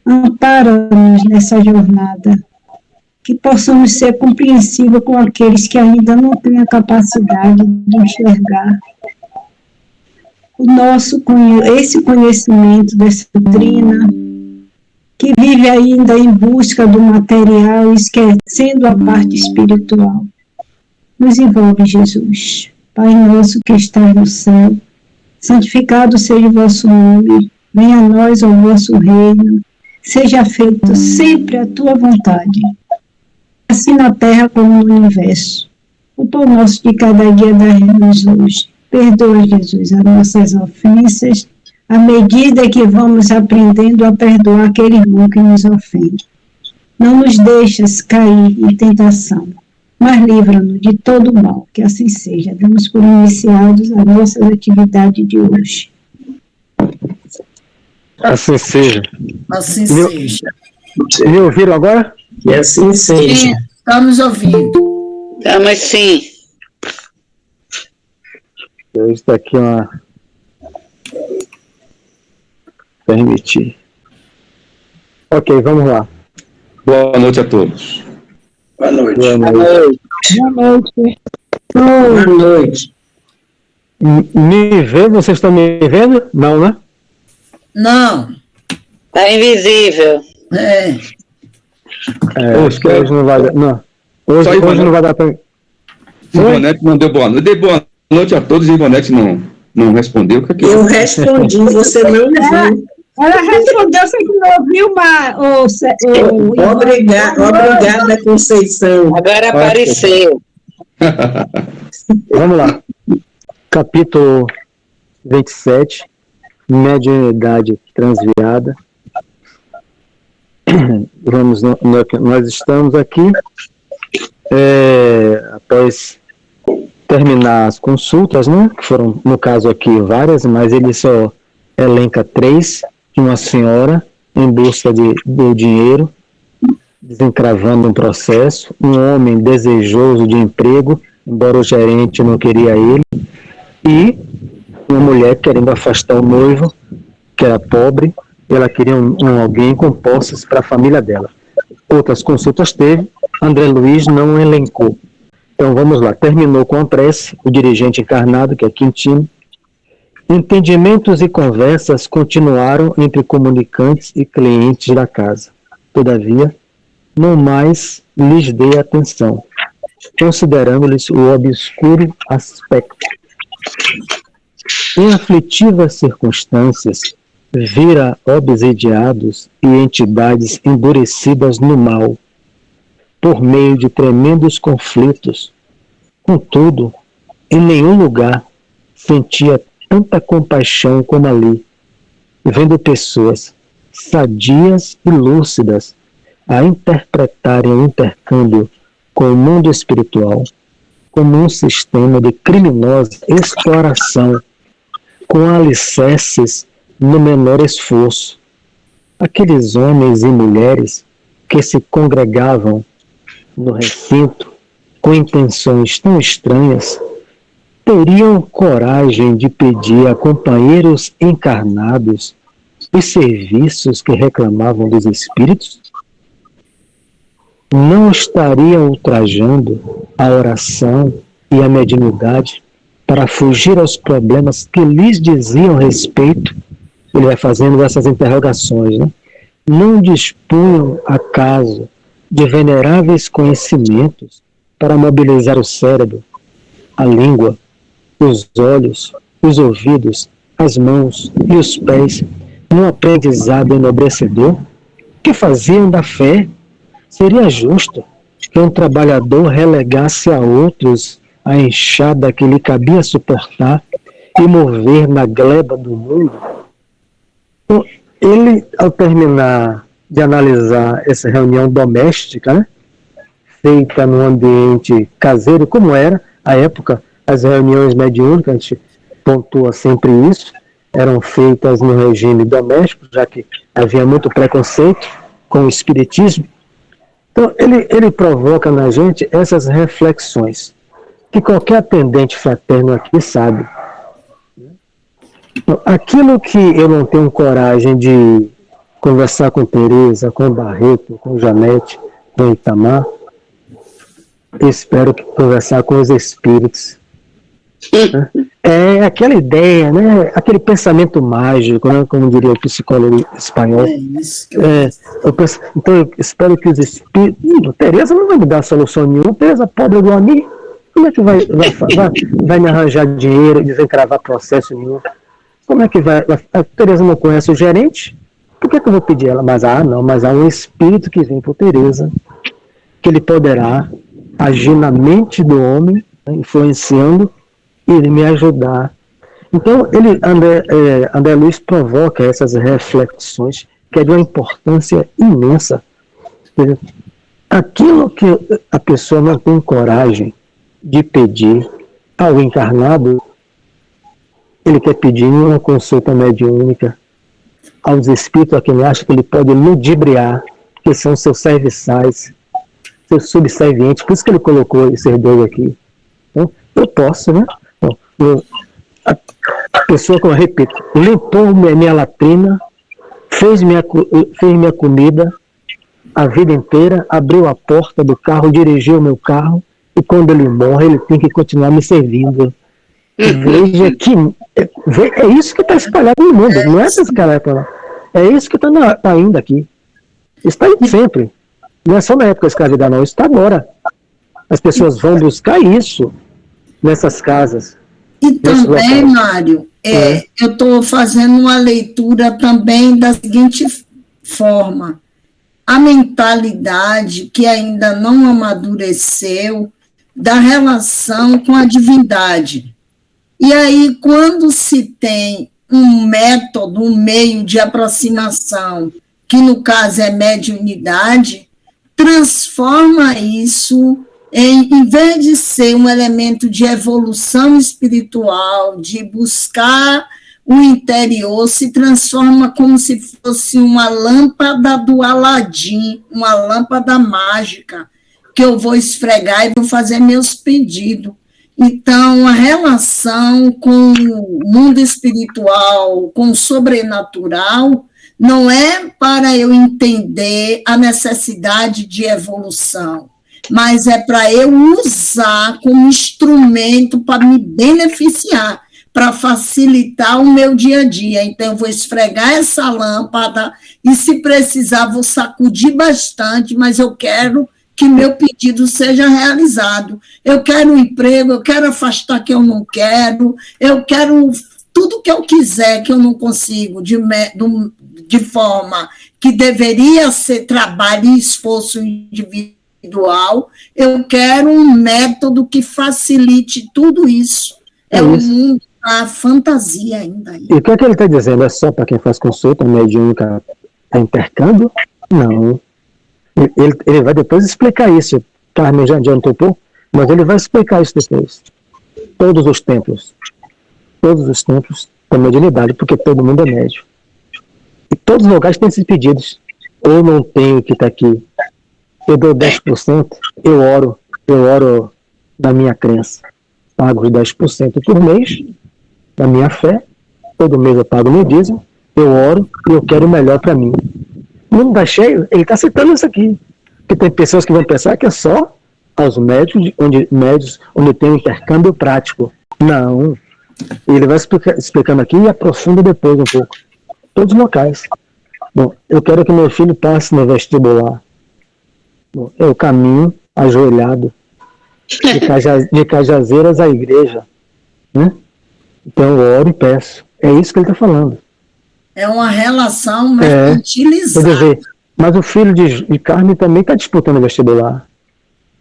Ampara-nos nessa jornada, que possamos ser compreensivos com aqueles que ainda não têm a capacidade de enxergar esse conhecimento dessa doutrina, que vive ainda em busca do material, esquecendo a parte espiritual. Nos envolve, Jesus. Pai nosso que estás no céu, santificado seja o vosso nome, venha a nós o vosso reino, seja feito sempre a tua vontade, assim na terra como no universo. O pão nosso de cada dia dai-nos hoje. Perdoa, Jesus, as nossas ofensas, à medida que vamos aprendendo a perdoar aquele irmão que nos ofende. Não nos deixes cair em tentação, mas livra-nos de todo mal, que assim seja. Damos por iniciados as nossas atividades de hoje. Assim seja. Assim seja. Me ouviram agora? Que assim seja. Sim, estamos ouvindo. Estamos sim. Está aqui uma... Permitir. Ok, vamos lá. Boa noite a todos. Boa noite. Boa noite. Boa noite. Boa noite. Me vê? Vocês estão me vendo? Não, né? Não. Está invisível. Hoje não vai dar. Não. Hoje não vai dar para. Ivonete não deu boa noite. Dei boa noite a todos e Ivonete não respondeu. O que é que Eu respondi, você não ouviu. Ela respondeu, você que não ouviu, mas... Obrigada, Conceição. Agora apareceu. Vamos lá. Capítulo 27. Mediunidade transviada. Nós estamos aqui após terminar as consultas, né? Que foram, no caso aqui, várias, mas ele só elenca 3, de uma senhora em busca do dinheiro, desencravando um processo, um homem desejoso de emprego, embora o gerente não queria ele, e uma mulher querendo afastar o noivo, que era pobre, ela queria alguém com posses para a família dela. Outras consultas teve, André Luiz não elencou. Então vamos lá, terminou com a prece, o dirigente encarnado, que é Quintino. Entendimentos e conversas continuaram entre comunicantes e clientes da casa. Todavia, não mais lhes dei atenção, considerando-lhes o obscuro aspecto. Em aflitivas circunstâncias, vira obsidiados e entidades endurecidas no mal, por meio de tremendos conflitos. Contudo, em nenhum lugar sentia tanta compaixão como ali, vendo pessoas sadias e lúcidas a interpretarem o intercâmbio com o mundo espiritual como um sistema de criminosa exploração, com alicerces no menor esforço. Aqueles homens e mulheres que se congregavam no recinto com intenções tão estranhas, teriam coragem de pedir a companheiros encarnados os serviços que reclamavam dos espíritos? Não estariam ultrajando a oração e a mediunidade para fugir aos problemas que lhes diziam respeito? Ele vai fazendo essas interrogações, né? Não dispunham, acaso, de veneráveis conhecimentos para mobilizar o cérebro, a língua, os olhos, os ouvidos, as mãos e os pés num aprendizado enobrecedor? Que faziam da fé? Seria justo que um trabalhador relegasse a outros a enxada que lhe cabia suportar e mover na gleba do mundo? Então, ele, ao terminar de analisar essa reunião doméstica, né, feita num ambiente caseiro, como era a época, as reuniões mediúnicas, a gente pontua sempre isso, eram feitas no regime doméstico, já que havia muito preconceito com o espiritismo. Então, ele provoca na gente essas reflexões, que qualquer atendente fraterno aqui sabe. Então, aquilo que eu não tenho coragem de conversar com Tereza, com Barreto, com Janete, com Itamar. Espero que conversar com os espíritos. É aquela ideia, né? Aquele pensamento mágico, né? Como diria o psicólogo espanhol. Isso que Então eu espero que os espíritos. Tereza não vai me dar solução nenhuma. Tereza, pobre igual a mim, como é que vai me arranjar dinheiro e desencravar processo nenhum? Como é que vai? A Tereza não conhece o gerente? Por que eu vou pedir ela? Mas há um espírito que vem por Tereza, que ele poderá agir na mente do homem, né, influenciando e me ajudar. Então, André Luiz provoca essas reflexões, que é de uma importância imensa. Aquilo que a pessoa não tem coragem de pedir ao encarnado, ele quer pedir em uma consulta mediúnica aos espíritos a quem ele acha que ele pode ludibriar, que são seus serviçais, seus subservientes. Por isso que ele colocou esses dois aqui. Então, eu posso, né? A pessoa, como eu repito, limpou minha latrina, fez minha comida a vida inteira, abriu a porta do carro, dirigiu o meu carro, e quando ele morre, ele tem que continuar me servindo. Veja que é isso que está espalhado no mundo, não é essas caras para lá. É isso que está indo aqui. Está indo sempre. Não é só na época da escravidão, não. Isso está agora. As pessoas vão buscar isso nessas casas. E também, Mário, eu estou fazendo uma leitura também da seguinte forma. A mentalidade que ainda não amadureceu da relação com a divindade. E aí, quando se tem um método, um meio de aproximação, que no caso é mediunidade, transforma isso em vez de ser um elemento de evolução espiritual, de buscar o interior, se transforma como se fosse uma lâmpada do Aladim, uma lâmpada mágica, que eu vou esfregar e vou fazer meus pedidos. Então, a relação com o mundo espiritual, com o sobrenatural, não é para eu entender a necessidade de evolução, mas é para eu usar como instrumento para me beneficiar, para facilitar o meu dia a dia. Então, eu vou esfregar essa lâmpada e, se precisar, vou sacudir bastante, mas eu quero que meu pedido seja realizado. Eu quero um emprego, eu quero afastar que eu não quero, eu quero tudo que eu quiser, que eu não consigo, de forma que deveria ser trabalho e esforço individual, eu quero um método que facilite tudo isso. É um mundo da fantasia ainda. Aí. E o que é que ele está dizendo? É só para quem faz consulta mediúnica, é intercâmbio? Não. Ele vai depois explicar isso. Carmen já adiantou um pouco, mas ele vai explicar isso depois. Todos os templos têm mediunidade, porque todo mundo é médium. E todos os lugares têm esses pedidos. Eu não tenho que estar aqui. Eu dou 10%, eu oro da minha crença. Pago os 10% por mês, da minha fé. Todo mês eu pago meu dízimo, eu oro e eu quero o melhor para mim. O mundo está cheio, ele está citando isso aqui. Porque tem pessoas que vão pensar que é só aos médios onde tem um intercâmbio prático. Não. Ele vai explicando aqui e aprofunda depois um pouco. Todos os locais. Bom, eu quero que meu filho passe no vestibular. Bom, eu caminho ajoelhado de Cajazeiras à igreja. Né? Então eu oro e peço. É isso que ele está falando. É uma relação mercantilizada. Quer dizer, mas o filho de Carmen também está disputando o vestibular.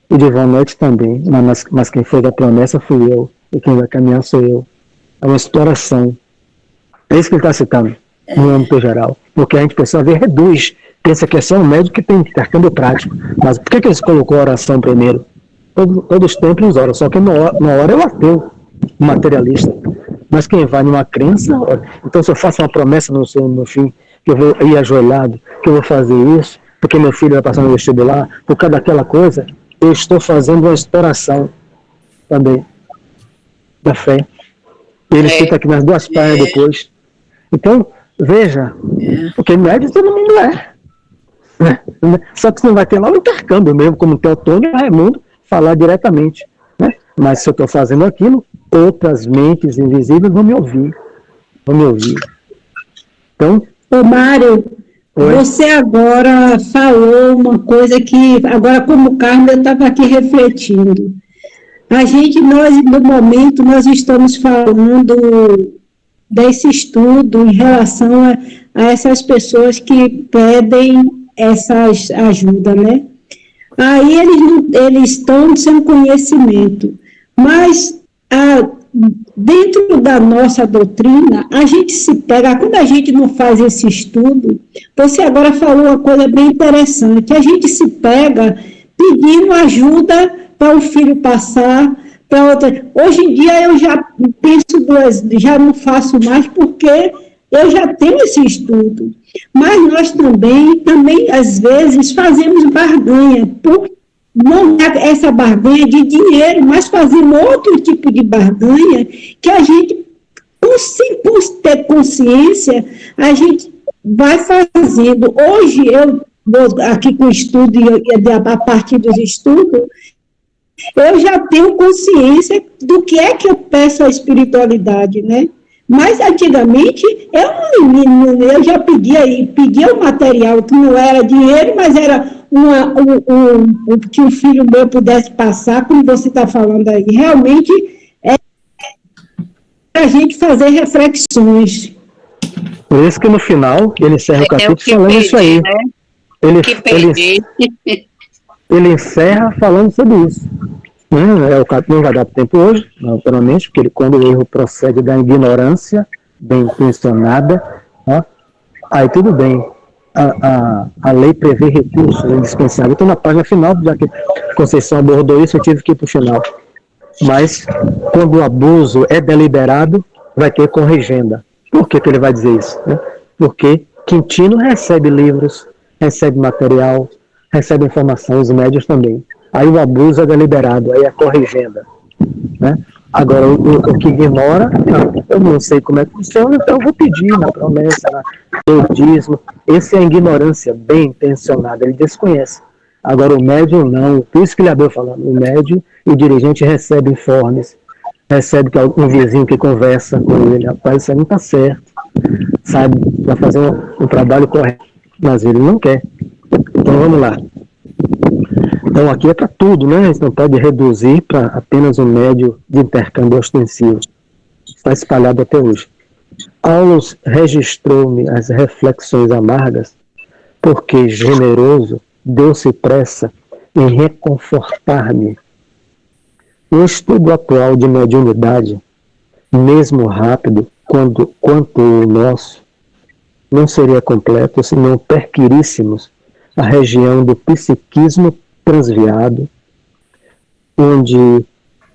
E de Ivonete também. Mas quem fez a promessa fui eu. E quem vai caminhar sou eu. É uma exploração. É isso que ele está citando, no âmbito geral. Porque a gente precisa ver, reduz. Pensa que é só um médico que tem intercâmbio prático. Mas por que ele colocou a oração primeiro? Todos os tempos oram, só que na hora é o ateu, o materialista. Mas quem vai numa crença, então se eu faço uma promessa no fim, que eu vou ir ajoelhado, que eu vou fazer isso, porque meu filho vai passar no vestibular, por causa daquela coisa, eu estou fazendo uma exploração também da fé. Ele fica aqui nas duas praias depois. Então, Veja, porque médio todo mundo é. Né? Só que você não vai ter lá o intercâmbio mesmo, como tem o Tony e o Raimundo, falar diretamente. Né? Mas se eu estou fazendo aquilo, outras mentes invisíveis vão me ouvir. Então, Ô Mário, oi? você agora falou uma coisa que, agora como Carmen, eu estava aqui refletindo. Nós, no momento, nós estamos falando desse estudo em relação a essas pessoas que pedem essa ajuda, né? Aí eles estão sem conhecimento, mas dentro da nossa doutrina, a gente se pega, quando a gente não faz esse estudo, você agora falou uma coisa bem interessante, a gente se pega pedindo ajuda para o filho passar, para outra. Hoje em dia eu já penso já não faço mais porque eu já tenho esse estudo. Mas nós também às vezes, fazemos barganha, não é essa barganha de dinheiro, mas fazemos outro tipo de barganha que a gente, por ter consciência, a gente vai fazendo. Hoje, eu vou aqui com o estudo, e a partir dos estudos, eu já tenho consciência do que é que eu peço à espiritualidade, né? Mas, antigamente, eu já pedia um material que não era dinheiro, mas era que o filho meu pudesse passar, como você está falando aí. Realmente, é para a gente fazer reflexões. Por isso que no final, ele encerra o capítulo falando isso aí. Né? Ele encerra falando sobre isso. O capítulo não vai dar tempo hoje, naturalmente, porque quando o erro procede da ignorância bem intencionada, aí tudo bem. A lei prevê recursos indispensáveis. Então, na página final, já que Conceição abordou isso, eu tive que ir para o final. Mas, quando o abuso é deliberado, vai ter corrigenda. Por que ele vai dizer isso? Né? Porque Quintino recebe livros, recebe material, recebe informação, os médios também. Aí o abuso é deliberado, aí é corrigenda. Né? Agora, o que ignora, eu não sei como é que funciona, então eu vou pedir na promessa, no dízimo. Esse é a ignorância bem intencionada, ele desconhece. Agora, o médium não, por isso que ele abriu falando, o médium e o dirigente recebe informes, recebe um vizinho que conversa com ele, rapaz, isso aí não está certo, sabe, vai fazer um trabalho correto, mas ele não quer. Então, vamos lá. Então, aqui é para tudo, né? Você não pode reduzir para apenas um médio de intercâmbio ostensivo. Está espalhado até hoje. Aulos registrou-me as reflexões amargas, porque, generoso, deu-se pressa em reconfortar-me. O estudo atual de mediunidade, mesmo rápido quanto o nosso, não seria completo se não perquiríssemos a região do psiquismo transviado, onde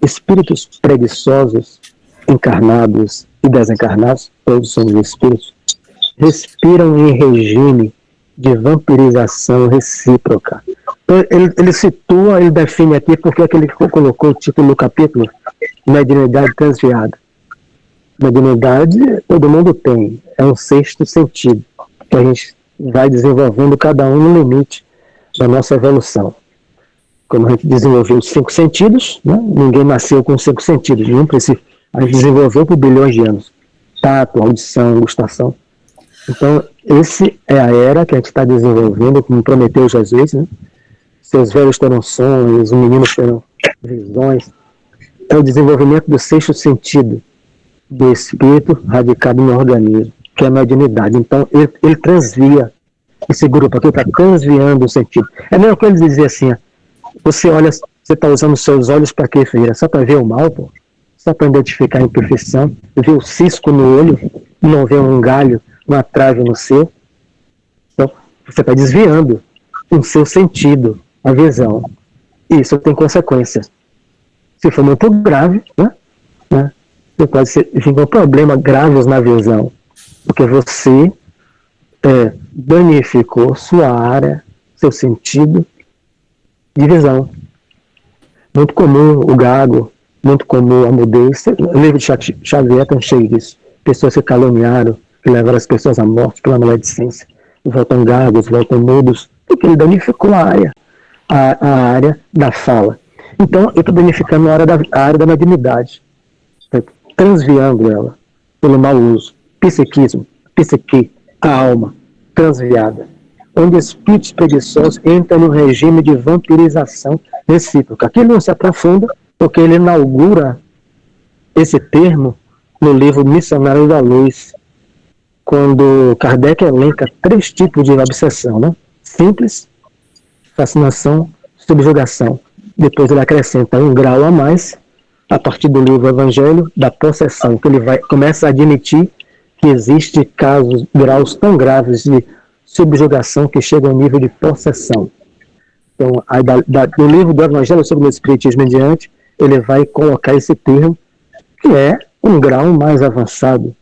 espíritos preguiçosos, encarnados e desencarnados, todos somos espíritos, respiram em regime de vampirização recíproca. Então, ele situa, ele define aqui porque é que ele colocou o título do capítulo, mediunidade transviada. Mediunidade todo mundo tem, é um sexto sentido, que a gente vai desenvolvendo cada um no limite da nossa evolução. Como a gente desenvolveu os 5 sentidos, né? Ninguém nasceu com 5 sentidos, nenhum princípio. A gente desenvolveu por bilhões de anos. Tato, audição, gustação. Então, esse é a era que a gente está desenvolvendo, como prometeu Jesus, né? Seus velhos terão sonhos, os meninos terão visões. É o desenvolvimento do sexto sentido do espírito radicado no organismo, que é a mediunidade. Então, ele transvia. Esse grupo aqui está transviando o sentido. É a mesma coisa ele dizer assim, você olha, você está usando seus olhos para quê, filha? Só para ver o mal, pô? Só para identificar a imperfeição, ver o cisco no olho, não ver um galho, uma trave no seu. Então, você está desviando o seu sentido, a visão. Isso tem consequências. Se for muito grave, né? Você pode vir com problemas graves na visão, porque você danificou sua área, seu sentido de visão. Muito comum o gago, muito comum a mudez. O livro de Xavier está cheio disso. Pessoas que caluniaram, que levaram as pessoas à morte pela maledicência, voltam gados, voltam mudos, porque ele danificou a área da fala. Então, eu estou danificando a área da mediunidade, transviando ela pelo mau uso. Psiquismo, psique, a alma, transviada. Onde espíritos preguiçosos entram no regime de vampirização recíproca. Aqui ele não se aprofunda, porque ele inaugura esse termo no livro Missionário da Luz, quando Kardec elenca 3 tipos de obsessão, né? Simples, fascinação, subjugação. Depois ele acrescenta um grau a mais, a partir do livro Evangelho, da possessão, que ele começa a admitir que existe casos, graus tão graves de subjugação que chegam ao nível de possessão. Então, no livro do Evangelho sobre o Espiritismo em diante, ele vai colocar esse termo, que é um grau mais avançado,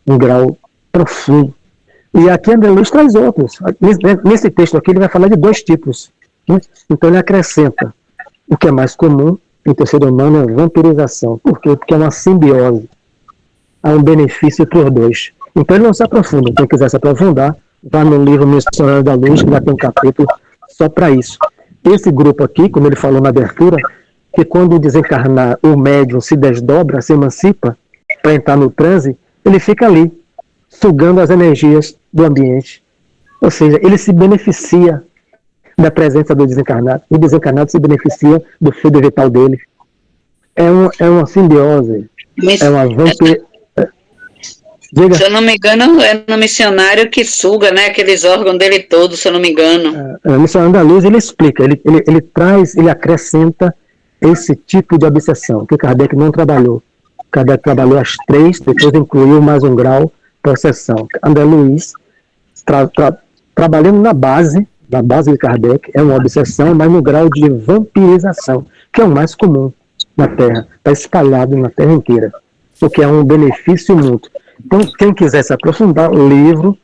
um grau profundo. E aqui André Luiz traz outros. Nesse texto aqui ele vai falar de 2 tipos. Né? Então ele acrescenta o que é mais comum entre o ser humano, é a vampirização. Por quê? Porque é uma simbiose. Há um benefício para os 2. Então ele não se aprofunda. Quem quiser se aprofundar, vá no livro Missionário da Luz, que já tem um capítulo só para isso. Esse grupo aqui, como ele falou na abertura, que quando desencarnar o médium se desdobra, se emancipa, para entrar no transe, ele fica ali, sugando as energias do ambiente. Ou seja, ele se beneficia da presença do desencarnado. O desencarnado se beneficia do fluido vital dele. É uma simbiose. É uma Se eu não me engano, é no missionário que suga, né? Aqueles órgãos dele todos, se eu não me engano. O Missionário da Luz, ele explica, ele traz, ele acrescenta esse tipo de obsessão, que Kardec não trabalhou. Kardec trabalhou as 3, depois incluiu mais um grau, possessão. André Luiz, trabalhando na base de Kardec, é uma obsessão, mas no grau de vampirização, que é o mais comum na Terra, está espalhado na Terra inteira, porque é um benefício mútuo. Então, quem quiser se aprofundar, o livro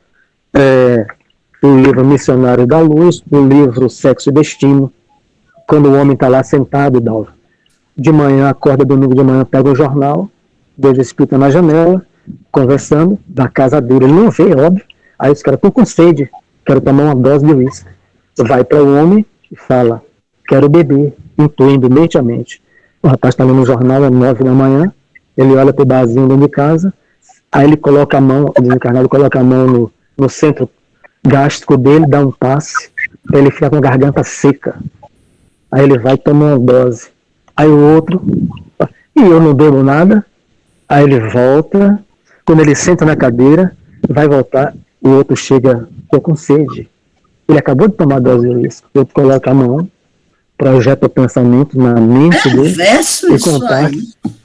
Missionário da Luz, o livro Sexo e Destino, quando o homem está lá sentado, Dalva, de manhã, acorda domingo de manhã, pega o jornal, Deus espírita na janela, conversando, da casa dele, ele não vê, óbvio, aí os caras estão com sede, quero tomar uma dose de uísque. Vai para o homem e fala, quero beber, intuindo mentalmente. O rapaz está lendo no jornal, é 9 da manhã, ele olha para o barzinho dentro de casa, aí ele coloca a mão, o desencarnado coloca a mão no centro gástrico dele, dá um passe, ele fica com a garganta seca. Aí ele vai tomar uma dose. Aí o outro, e eu não bebo nada. Aí ele volta, quando ele senta na cadeira, vai voltar, o outro chega, tô com sede. Ele acabou de tomar dose de uísque. O outro coloca a mão, projeta o pensamento na mente dele. E contar.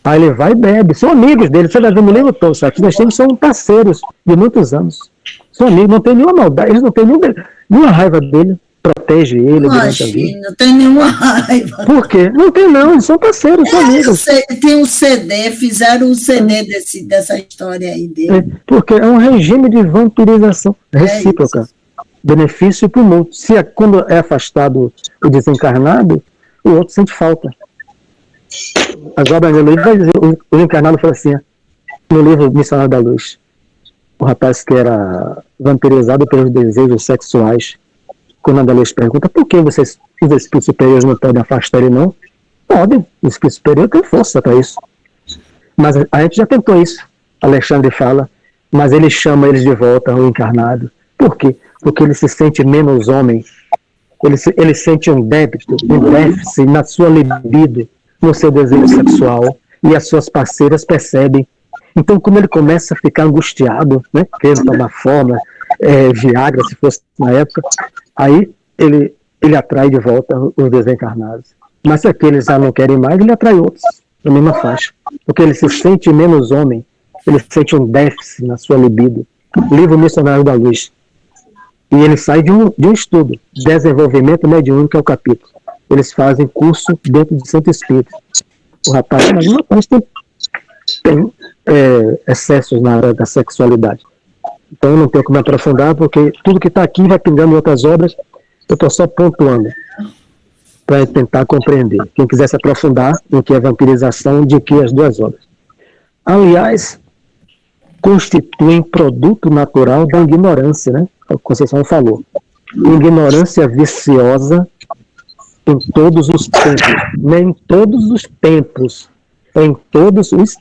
Aí ele vai e bebe. São amigos dele, você vai ver no livro todo, sabe? Nós temos, são parceiros de muitos anos. São amigos, não tem nenhuma maldade, eles não têm nenhuma raiva dele. Protege ele durante a vida. Não tem nenhuma raiva. Por quê? Não tem não, eles são parceiros, são amigos. Tem um CD, fizeram um CD dessa história aí dele. Porque é um regime de vampirização recíproca. Benefício para o mundo. Quando é afastado o desencarnado, o outro sente falta. Agora vai dizer, o encarnado fala assim, no livro Missionário da Luz, o rapaz que era vampirizado pelos desejos sexuais, quando André Luiz pergunta, por que os espíritos superiores não podem afastar ele, não? Podem, o espírito superior tem força para isso. Mas a gente já tentou isso. Alexandre fala, mas ele chama eles de volta, o encarnado. Por quê? Porque ele se sente menos homem. Ele sente um déficit na sua libido, no seu desejo sexual, e as suas parceiras percebem. Então, como ele começa a ficar angustiado, né, querendo tomar forma, Viagra, se fosse na época, aí ele atrai de volta os desencarnados. Mas se aqueles já não querem mais, ele atrai outros, na mesma faixa. Porque ele se sente menos homem, ele sente um déficit na sua libido. Livro Missionário da Luz. E ele sai de um estudo, Desenvolvimento Mediúnico, é o capítulo. Eles fazem curso dentro de Santo Espírito. O rapaz tem excessos na área da sexualidade. Então eu não tenho como me aprofundar, porque tudo que está aqui vai pingando em outras obras, eu estou só pontuando para tentar compreender. Quem quiser se aprofundar no que é vampirização, de que as 2 obras. Aliás, constituem produto natural da ignorância, né? A Conceição falou. Ignorância viciosa em todos os tempos, nem em todos os tempos, em todos os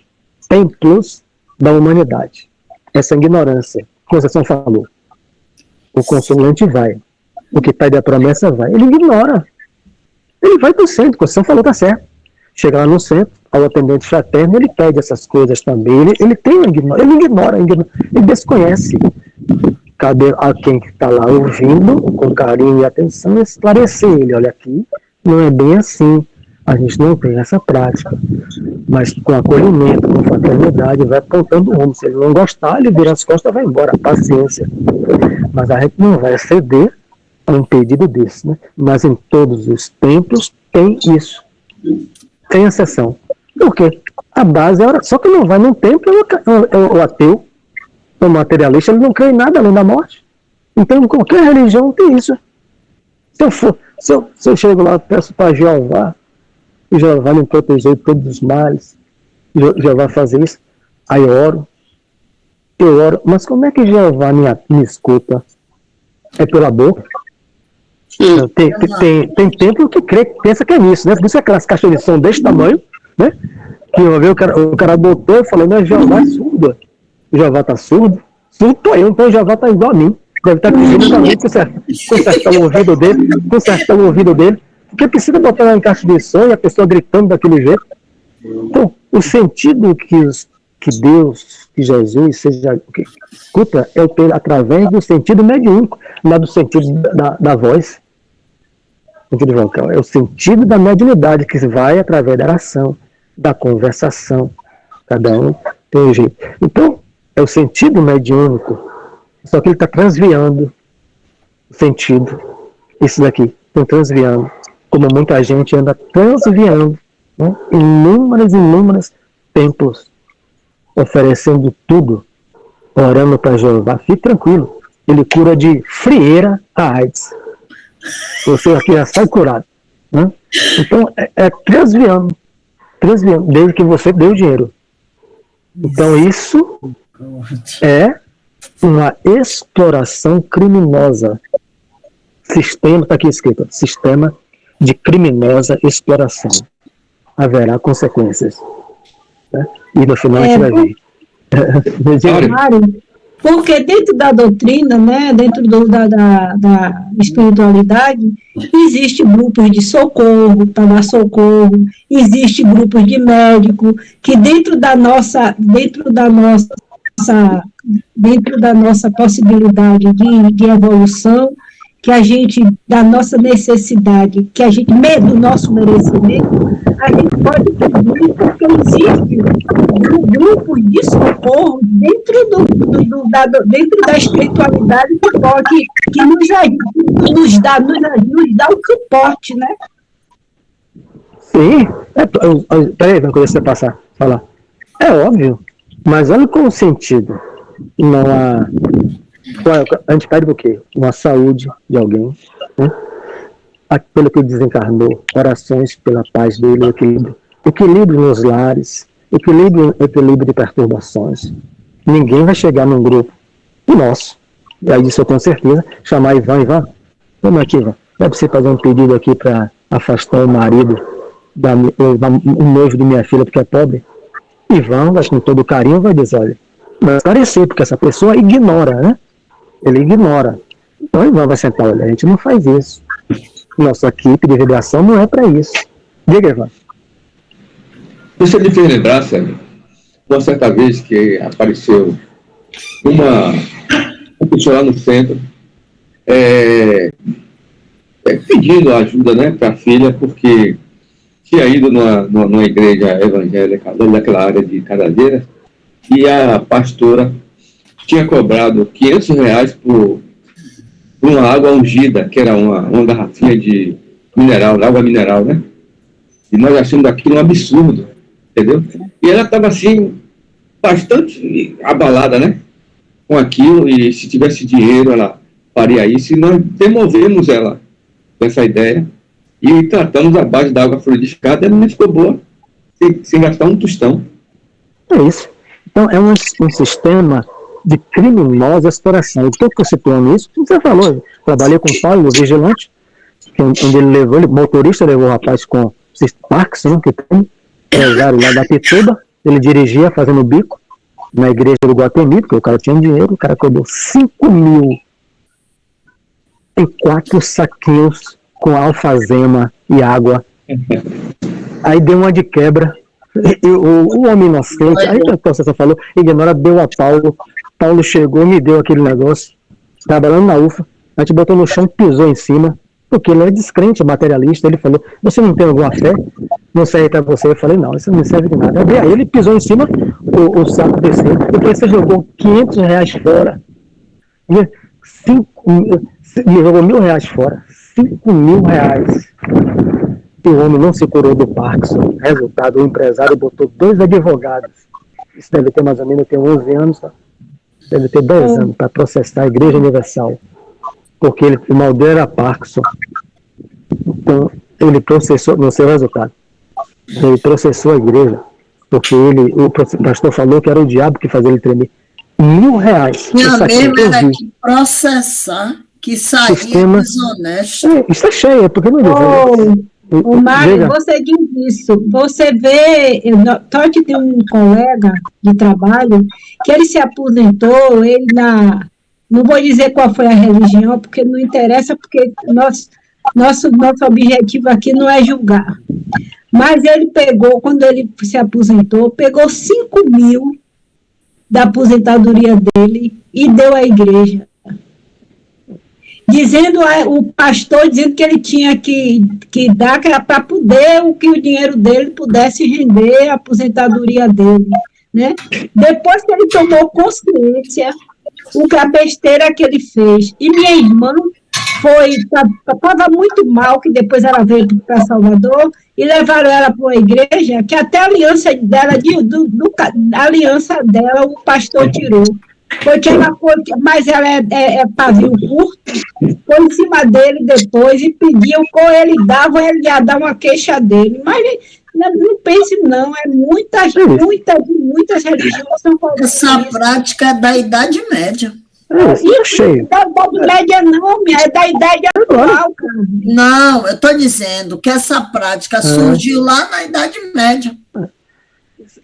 templos da humanidade. Essa ignorância, a Conceição falou. O consolante vai, o que pede a promessa vai. Ele ignora. Ele vai para o centro, a Conceição falou, tá certo. Chega lá no centro, ao atendente fraterno, ele pede essas coisas também. Ele ignora, ele desconhece. Cabe a quem está lá ouvindo, com carinho e atenção, esclarecer ele. Olha aqui, não é bem assim. A gente não tem essa prática. Mas com acolhimento, com fraternidade, vai apontando o rumo. Se ele não gostar, ele vira as costas e vai embora. Paciência. Mas a gente não vai ceder a um pedido desse, né? Mas em todos os templos tem isso. Tem exceção. Por quê? A base é só que não vai num templo é o ateu, o materialista, ele não crê em nada além da morte. Então, qualquer religião tem isso. Se eu chego lá e peço para Jeová, e Jeová me proteger de todos os males, Jeová fazer isso, aí eu oro, mas como é que Jeová me escuta? É pela boca? Tem templo que pensa que é nisso, né? Por isso aquelas caixas de som desse tamanho, né? Que uma vez o cara botou e falou, não, Jeová é surdo. Jeová tá surdo? Surdo tô eu, então Jeová tá igual a mim. Deve estar pedindo pra mim consertar o ouvido dele. Porque precisa botar lá em caixa de som e a pessoa gritando daquele jeito. Então, o sentido que Deus, que Jesus seja o que escuta é através do sentido mediúnico, não do sentido da voz. Sentido vocal. É o sentido da mediunidade que vai através da oração, da conversação. Cada um tem um jeito. Então, é o sentido mediúnico, só que ele está transviando o sentido. Isso daqui, estão transviando. Como muita gente anda transviando, né? Inúmeros templos, oferecendo tudo, orando para Jeová. Fique tranquilo, ele cura de frieira a AIDS. Você aqui já sai curado, né? Então é transviando, desde que você dê o dinheiro. Então isso é uma exploração criminosa. Sistema, está aqui escrito, sistema de criminosa exploração. Haverá consequências, né? E no final a gente vai ver. Mário, porque dentro da doutrina, né, dentro da espiritualidade, existe grupos de socorro, para dar socorro, existe grupos de médico, que dentro da nossa possibilidade de evolução, que a gente, da nossa necessidade, que a gente, do nosso merecimento, a gente pode pedir, porque existe um grupo de socorro dentro da espiritualidade que nos dá o suporte, né? Sim, peraí, não conheço você falar. É óbvio, mas olha qual o sentido. Não há. A gente pede o quê? Uma saúde de alguém, né? Pelo que ele desencarnou, orações pela paz dele, equilíbrio nos lares, equilíbrio de perturbações. Ninguém vai chegar num grupo nosso, e aí isso eu tenho certeza, chamar Ivan, vamos aqui, Ivan, dá para você fazer um pedido aqui para afastar o marido, o noivo de minha filha, porque é pobre? Ivan, com todo carinho, vai dizer, olha, vai esclarecer, porque essa pessoa ignora, né? Ele ignora. Então Ivan vai sentar, olha, a gente não faz isso. Nossa equipe de vibração não é para isso. Diga, Ivan. Você me fez lembrar, Sérgio, uma certa vez que apareceu uma pessoa lá no centro pedindo ajuda, né, para a filha, porque tinha ido numa igreja evangélica daquela área de Casadeira e a pastora tinha cobrado R$500 por uma água ungida, que era uma garrafinha de água mineral, né? E nós achamos aquilo um absurdo, entendeu? E ela estava assim, bastante abalada, né? Com aquilo, e se tivesse dinheiro ela faria isso, e nós demovemos ela dessa ideia e tratamos a base da água fluidificada e ela ficou boa, sem gastar um tostão. É isso. Então, é um sistema de criminosa exploração. Estou situando isso, como você falou, trabalhei com o Paulo, o vigilante, onde ele levou, o motorista levou o rapaz com Parkinson, que tem, empresário lá da Pituba, ele dirigia fazendo bico na igreja do Guatemi, porque o cara tinha dinheiro, o cara cobrou 5 mil em 4 saquinhos com alfazema e água. Aí deu uma de quebra, e o homem inocente, aí a processão falou, ignora, deu a Paulo chegou, me deu aquele negócio, trabalhando na UFA, a gente botou no chão, pisou em cima, porque ele é descrente, materialista. Ele falou, você não tem alguma fé? Não serve para você. Eu falei, não, isso não serve de nada. Aí ele pisou em cima, o saco desceu, depois você jogou R$500 fora, me jogou R$1.000 fora, R$5.000. E o homem não se curou do Parkinson. Resultado, o empresário botou 2 advogados, isso deve ter mais ou menos, tem 11 anos, tá? Deve ter 10 anos, para processar a Igreja Universal, porque o mal dele era Parkinson. Então, ele processou, não sei o resultado, ele processou a igreja, porque o pastor falou que era o diabo que fazia ele tremer. R$1.000. Minha mesmo era que processar, que saía desonesto. Isso é cheio, porque não O Mário, você diz isso, você vê, Totti tem um colega de trabalho que ele se aposentou, não vou dizer qual foi a religião, porque não interessa, porque nosso objetivo aqui não é julgar, mas ele pegou, quando ele se aposentou, pegou 5 mil da aposentadoria dele e deu à igreja. Dizendo, o pastor dizendo que ele tinha que dar, que era para poder, que o dinheiro dele pudesse render a aposentadoria dele, né? Depois que ele tomou consciência, a besteira que ele fez. E minha irmã estava muito mal, que depois ela veio para Salvador, e levaram ela para uma igreja, que até a aliança dela, o pastor tirou. Porque mas ela é pavio curto, foi em cima dele depois e pediu, ou ele dava, ou ele ia dar uma queixa dele. Mas não pense, não, muitas religiões são essa prática é da Idade Média. Da Idade Média não, é da Idade atual, cara. Não, eu estou dizendo que essa prática surgiu lá na Idade Média.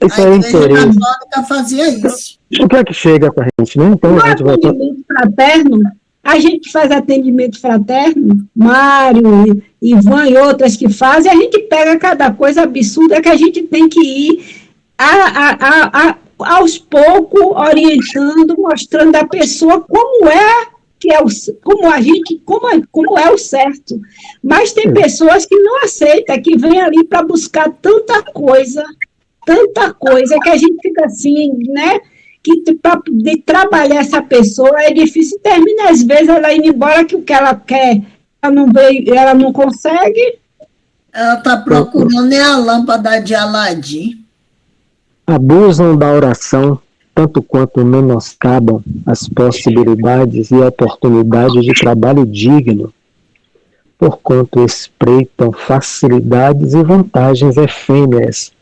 Isso a Igreja Católica fazia isso. O que é que chega com a gente, né? Então, no atendimento fraterno, a gente faz atendimento fraterno, Mário, Ivan e outras que fazem, a gente pega cada coisa absurda que a gente tem que ir aos poucos orientando, mostrando a pessoa como é como é o certo. Mas tem pessoas que não aceitam, que vêm ali para buscar tanta coisa que a gente fica assim, né? Que para poder trabalhar essa pessoa é difícil, termina às vezes ela indo embora, que o que ela quer, ela não consegue. Ela está procurando a lâmpada de Aladim. Abusam da oração tanto quanto menoscabam as possibilidades e oportunidades de trabalho digno, porquanto espreitam facilidades e vantagens efêmeras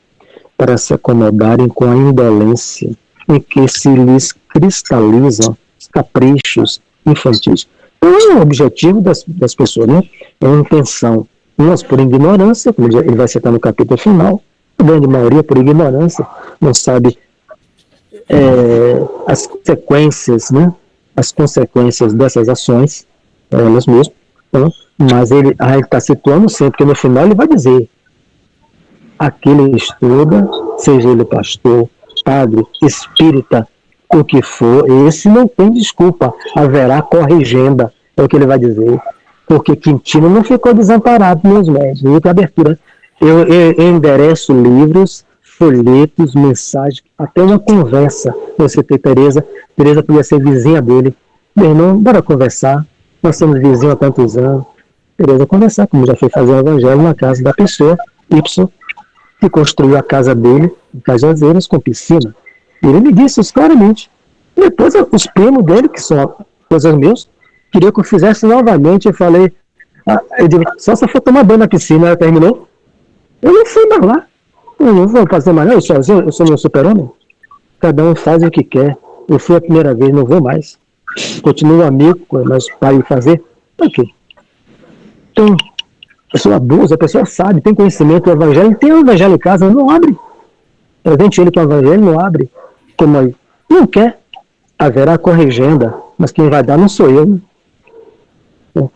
para se acomodarem com a indolência em que se lhes cristalizam os caprichos infantis. Então, é o objetivo das pessoas, né? É uma intenção. Umas por ignorância, como ele vai citar no capítulo final, a grande maioria por ignorância, não sabe as consequências, né? As consequências dessas ações, elas mesmas. Então, mas ele está situando sempre, porque no final ele vai dizer: aquele estuda, seja ele pastor, padre, espírita, o que for, esse não tem desculpa, haverá corrigenda, é o que ele vai dizer, porque Quintino não ficou desamparado nos médios. Outra abertura, eu endereço livros, folhetos, mensagens, até uma conversa. Eu citei Tereza podia ser vizinha dele. Meu irmão, bora conversar, nós somos vizinhos há tantos anos. Tereza conversar, como já foi fazer o evangelho na casa da pessoa, Y, que construiu a casa dele, em Cajazeiras, com piscina. E ele me disse isso claramente. Depois, os primos dele, que são coisas meus, queriam que eu fizesse novamente. Eu falei, eu digo, só se eu for tomar banho na piscina. Ela terminou. Eu não fui mais lá. Eu não vou fazer mais, não. Eu sou meu super-homem. cada um faz o que quer. Eu fui a primeira vez, não vou mais. Continuo amigo, mas para ir fazer, para quê? Então, a pessoa abusa, a pessoa sabe, tem conhecimento do evangelho, tem o evangelho em casa, não abre. Presente ele com o evangelho, não abre. Como aí? Não quer. Haverá corrigenda, mas quem vai dar não sou eu. Né?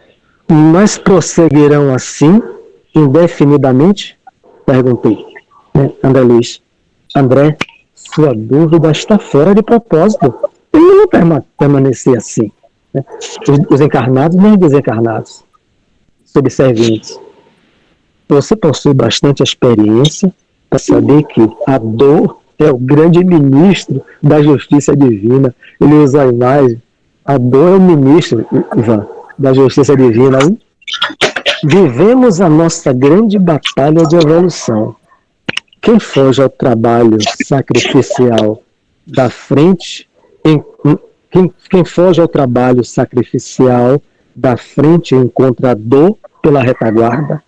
Mas prosseguirão assim, indefinidamente? Perguntei. Né? André Luiz. André, sua dúvida está fora de propósito. Ele não vai permanecer assim. Né? Os encarnados nem os desencarnados. Subservientes. Você possui bastante experiência para saber que a dor é o grande ministro da justiça divina. Ele usa a imagem. A dor é o ministro, Ivan, da justiça divina. Hein? Vivemos a nossa grande batalha de evolução. Quem foge ao trabalho sacrificial da frente, quem foge ao trabalho sacrificial da frente encontra a dor pela retaguarda.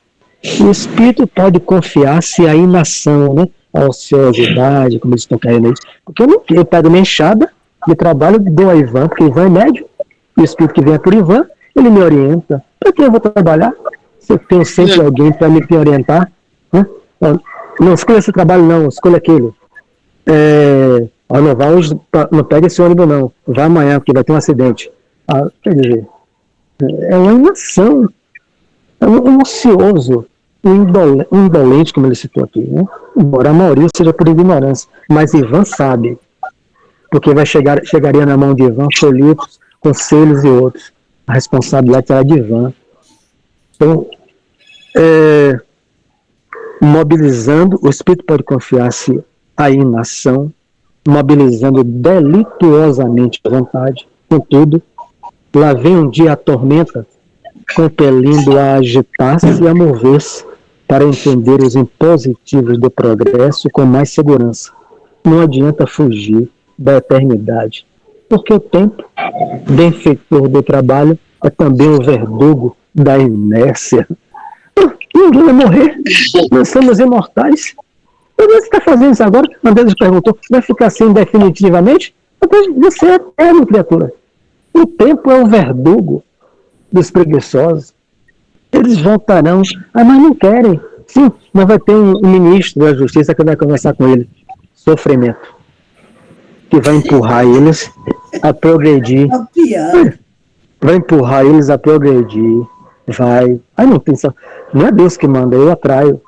O espírito pode confiar-se à inação, né? A ociosidade, como eles estão querendo isso. Porque eu pego minha enxada de trabalho e dou a Ivan, porque Ivan é médio. O espírito que vem por Ivan, ele me orienta. Para que eu vou trabalhar? Se eu tenho sempre alguém para me orientar, né? Não escolha esse trabalho, não, escolha aquele. Não vai hoje, não pega esse ônibus, não. Vai amanhã, porque vai ter um acidente. Quer dizer, é uma inação. É um ocioso, um indolente, como ele citou aqui. Né? Embora a maioria seja por ignorância. Mas Ivan sabe. Porque chegaria na mão de Ivan folhetos, conselhos e outros. A responsabilidade será de Ivan. Então, mobilizando, o espírito pode confiar-se à inação, mobilizando delituosamente a vontade. Contudo, lá vem um dia a tormenta, compelindo a agitar-se e a mover-se para entender os impositivos do progresso com mais segurança. Não adianta fugir da eternidade, porque o tempo, benfeitor do trabalho, é também o verdugo da inércia. Ninguém vai morrer, nós somos imortais. Por que você está fazendo isso agora? André perguntou, vai ficar assim definitivamente? Você é eterno, criatura. O tempo é o verdugo dos preguiçosos. Eles voltarão, mas não querem. Sim, mas vai ter um ministro da justiça que vai conversar com ele. Sofrimento. Que vai empurrar eles a progredir. Vai empurrar eles a progredir. Vai. Não pensa. Não é Deus que manda, eu atraio.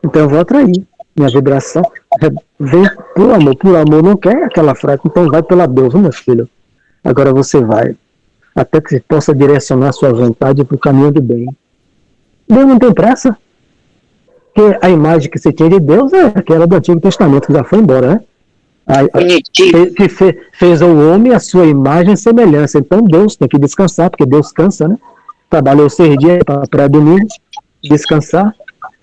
Então eu vou atrair. Minha vibração vem por amor. Por amor não quer aquela frase. Então vai pela Deus, meu filho. Agora você vai. Até que você possa direcionar sua vontade para o caminho do bem. Deus não tem pressa. Porque a imagem que você tinha de Deus é aquela do Antigo Testamento, que já foi embora, né? Que fez ao homem a sua imagem e semelhança. Então Deus tem que descansar, porque Deus cansa, né? Trabalhou 6 dias para domingo, descansar,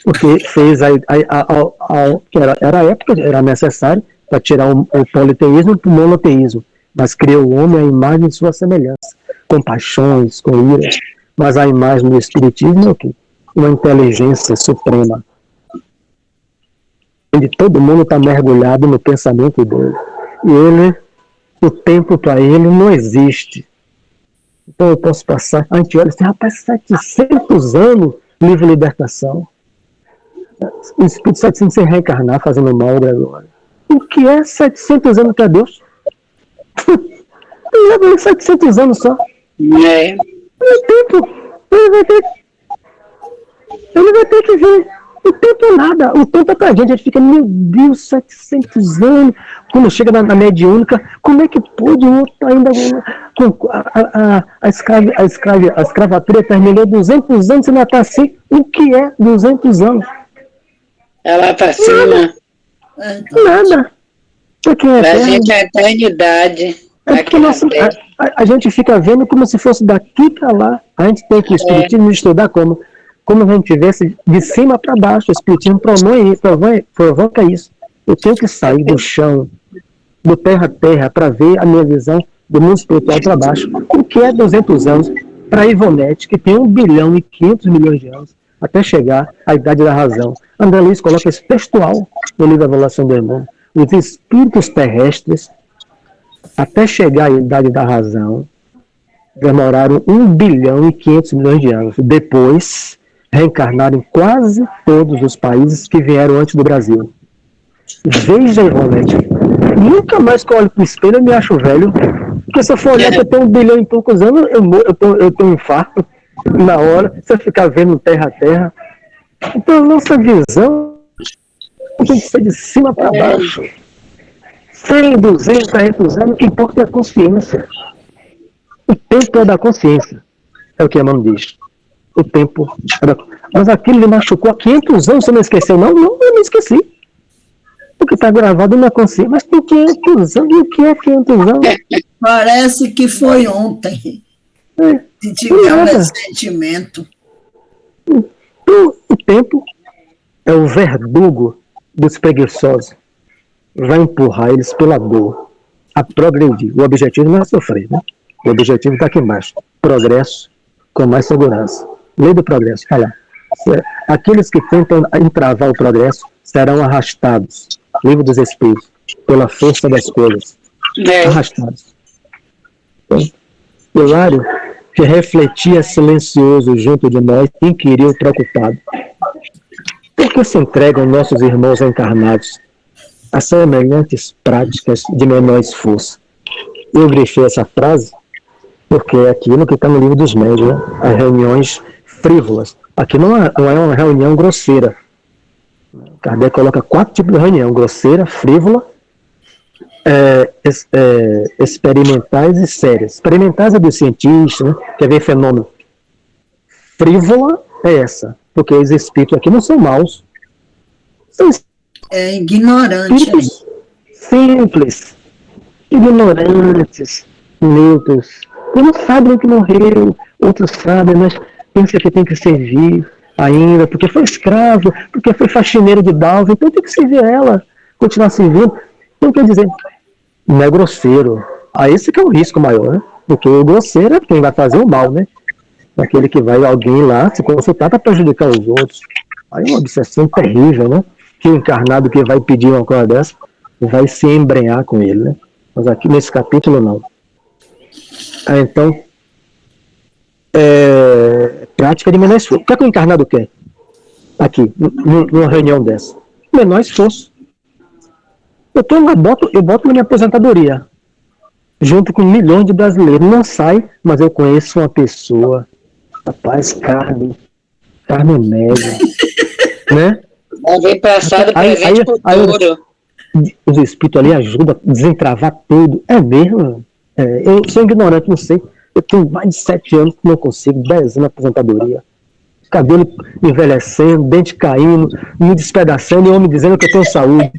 porque fez que era a época, era necessário para tirar o politeísmo para o monoteísmo, mas criou o homem a imagem de sua semelhança, com paixões, com ira, mas a imagem do espiritismo é o quê? Uma inteligência suprema, onde todo mundo está mergulhado no pensamento dele. E o tempo para ele não existe. Então eu posso passar, a gente olha assim, rapaz, 700 anos, livre libertação. O Espírito 700 sem reencarnar, fazendo mal agora. O que é 700 anos para Deus? Ele leva 700 anos só. O tempo, ele vai ter que ver. O tempo é nada, o tempo é pra gente, a gente fica, meu Deus, 700 anos, quando chega na mediúnica, como é que pode o outro ainda, a escravatura terminou 200 anos, você ainda tá assim, o que é 200 anos? Ela tá acima. Nada. Porque pra gente é eternidade. É porque a gente fica vendo como se fosse daqui para lá, a gente tem que estudar como a gente tivesse de cima para baixo. O Espiritismo provoca isso. Eu tenho que sair do chão, do terra a terra, para ver a minha visão do mundo espiritual para baixo. O que é 200 anos para Ivonete, que tem 1 bilhão e 500 milhões de anos, até chegar à idade da razão. André Luiz coloca isso textual no livro Evolução do Irmão. os espíritos terrestres, até chegar à idade da razão, demoraram 1 bilhão e 500 milhões de anos. Depois, reencarnaram em quase todos os países que vieram antes do Brasil. Veja, Ivonete, nunca mais que eu olho pro espelho eu me acho velho, porque se eu for olhar que eu tenho 1 bilhão e poucos anos, eu tenho um infarto na hora, se eu ficar vendo terra a terra. Então, a nossa visão tem que ser de cima para baixo. 100, 200, 300 anos, o que importa é a consciência. O tempo é da consciência, é o que Emmanuel diz. O tempo é da... Mas aquilo me machucou há 500 anos, você não esqueceu? Não, eu não esqueci. Porque está gravado na consciência. Mas tem 500 anos, e o que é 500 anos? Parece que foi ontem. Se tiver esse sentimento. O tempo é o verdugo dos preguiçosos. Vai empurrar eles pela dor a progredir. O objetivo não é sofrer, né? O objetivo está aqui embaixo. Progresso com mais segurança. Lei do progresso. Olha, aqueles que tentam entravar o progresso serão arrastados. Livro dos Espíritos. Pela força das coisas. Arrastados. Então, Hilário, que refletia silencioso junto de nós, inquiriu preocupado. Por que se entregam nossos irmãos encarnados a semelhantes práticas de menor esforço? Eu grifei essa frase porque é aquilo que está no livro dos médiuns, né? As reuniões frívolas. Aqui não é uma reunião grosseira. Kardec coloca 4 tipos de reunião: grosseira, frívola, experimentais e sérias. Experimentais é dos cientistas, né? Quer ver fenômeno. Frívola é essa, porque os espíritos aqui não são maus. São ignorantes. Simples, ignorantes, neutros. E não sabem que morreu, outros sabem, mas pensa que tem que servir ainda, porque foi escravo, porque foi faxineiro de Dalva, então tem que servir ela, continuar servindo. Então, quer dizer, não é grosseiro. Esse que é o risco maior, né? Porque o grosseiro é quem vai fazer o mal, né? Aquele que vai alguém lá se consultar para prejudicar os outros. Aí é uma obsessão terrível, né? Que o encarnado que vai pedir uma coisa dessa vai se embrenhar com ele, né? Mas aqui nesse capítulo não. Então, prática de menor esforço. O que é que o encarnado quer? Aqui, numa reunião dessa. Menor esforço. Eu boto na minha aposentadoria, junto com milhões de brasileiros. Não sai, mas eu conheço uma pessoa, rapaz, carne média, né? Vem passado, presente, futuro. Os espíritos ali ajudam a desentravar tudo. É mesmo? Eu sou ignorante, não sei. Eu tenho mais de 7 anos que não consigo, 10 anos na aposentadoria. Cabelo envelhecendo, dente caindo, me despedaçando, e o homem dizendo que eu tenho saúde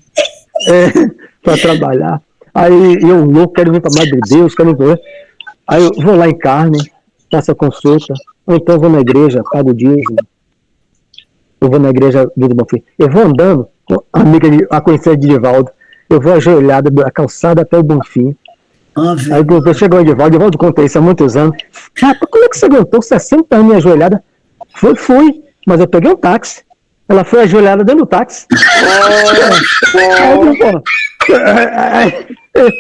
para trabalhar. Aí eu louco, quero vir para mais de Deus, quero ver. Aí eu vou lá em carne, faço a consulta, ou então vou na igreja, pago o dízimo. Eu vou na igreja do Bonfim. Eu vou andando, a conhecer de Divaldo, eu vou ajoelhada da calçada até o Bonfim. Aí chegou o Divaldo conta isso há muitos anos. Como é que você aguentou 60 anos ajoelhada? Fui, mas eu peguei um táxi. Ela foi ajoelhada dentro do táxi.